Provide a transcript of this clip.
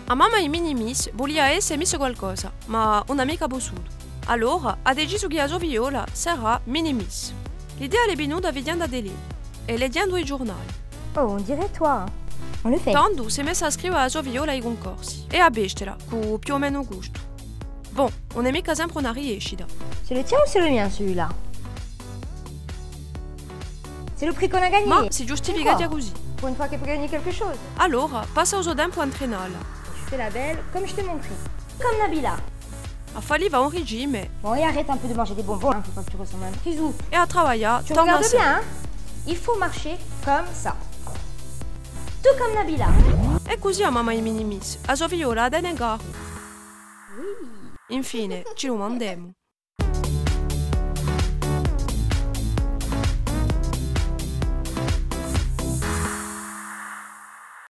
La mamma di Minimis voleva essere messa qualcosa, ma non ha mica potuto. Allora ha deciso che la sua figliola sarà Minimis. L'idea è venuta vedendo da lì e leggendo i giornali. Oh, on dirait toi. Hein. On le fait. Tanto si è messa a scrivere la sua figliola ai concorsi e a bestela, con più o meno gusto. Bon, non è mica sempre una riescita. C'est le tien ou c'est le mien celui-là? C'est le prix qu'on a gagné. Ma si giustifica Pourquoi? così. Pour une fois qu'elle peut gagner quelque chose. Allora passa il tempo a entrenarla. Je fais la belle comme je t'ai montré. Comme Nabila. A falliva un regime Bon, et arrête un peu de manger des bonbons, hein. Faut pas que tu ressembles à un frisou. e a travagliare Tu torna a regardes sé. bien, hein. Il faut marcher comme ça. Tout comme Nabila. E così a mamma di Minimis, la sua figliola ha denegato. Infine, ci lo mandiamo.